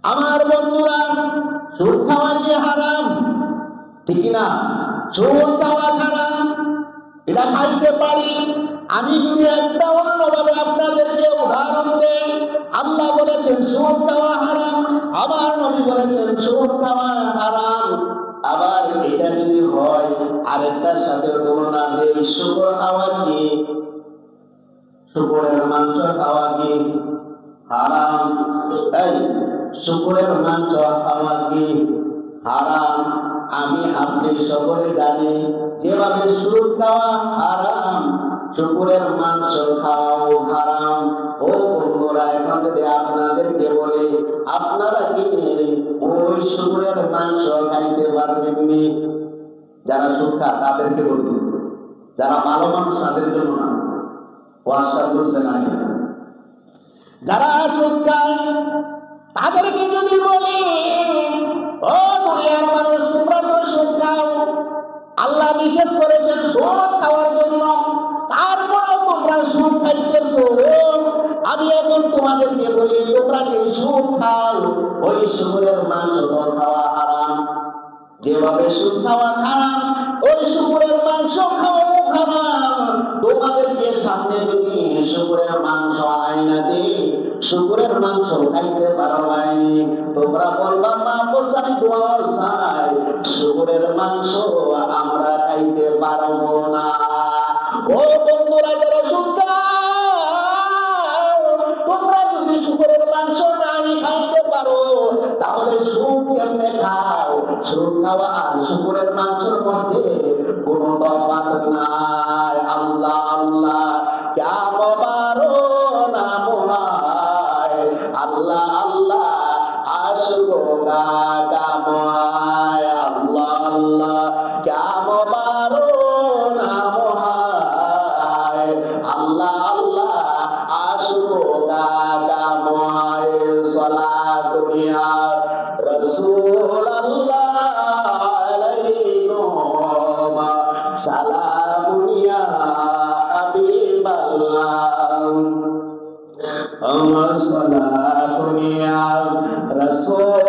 আমার বন্ধুরা, সুদ খাওয়া কি হারাম? ঠিক না? সুদ খাওয়া হারাম, এটা খাইতে পারি। আমি যদি একটা অন্যভাবে আপনাদেরকে উদাহরণ দেই, আল্লাহ বলেছেন সুদ খাওয়া হারাম, আমার নবী বলেছেন সুদ খাওয়া হারাম। আবার এটা যদি হয় আরেকটার সাথে তুলনা দেই, শুকর খাওয়া কি, শুকরের মাংস খাওয়া কি হারাম? এই শুকরের মাংস খাওয়া কি হারাম? আমি আপনি সকলে জানি যেভাবে সুদ খাওয়া হারাম, শুকরের মাংস খাওয়াও হারাম। ও বন্ধুরা, এখন যদি আপনাদেরকে বলে আপনারা কি ওই শুকরের মাংস খাইতে পারবেন নি? যারা সুদ খায় তাদেরকে বলবেন, যারা ভালো মানুষ তাদের জন্য না, ওয়াজটা বুঝবেন আগে। যারা সুদ খায় তাদেরকে যদি বলি, ও দুনিয়ার মানুষ, তোমরা তো সুদ খাও, আল্লাহ নিষেধ করেছেন সুদ খাওয়ার জন্য, তারপরেও তোমরা সুদ খাইতেছো। আমি এখন তোমাদেরকে বলি, তোমরা যে সুদ খাও ওই শুকরের মাংস তো খাওয়া হারাম। যেভাবে সুদ খাওয়া হারাম, ওই শুকরের মাংস খাওয়াও হারাম। তোমাদেরকে সামনে যদি শুকরের মাংস আইনা দিই, শুকরের মাংস খাইতে পারো বাইনি, তোমরা বলবা মা বসাই দোয়া চাই, শুকরের মাংস আমরা খাইতে পারবো না। ও বন্ধুরা, যারা সুদ খাও, তোমরা যদি শুকরের মাংস নাই খাইতে পারো, তাহলে সুদ কেমনে খাও? সুদ খাওয়া আর শুকরের মাংসের মধ্যে কোনো তফাৎ নাই। আল্লাহ আল্লাহ ক্যা মোবারো নাম হয়, আল্লাহ আল্লাহ আশকো কা কাম হয়, আল্লাহ আল্লাহ ক্যা মোবারো নাম হয়, আল্লাহ আল্লাহ আশকো কা কাম হয়। সালাত দুনিয়া রসুল আল্লাহ আলাইকুম, সালামুন ইয়া হাবিবাল্লাহ, সালাতুন ইয়া রাসূল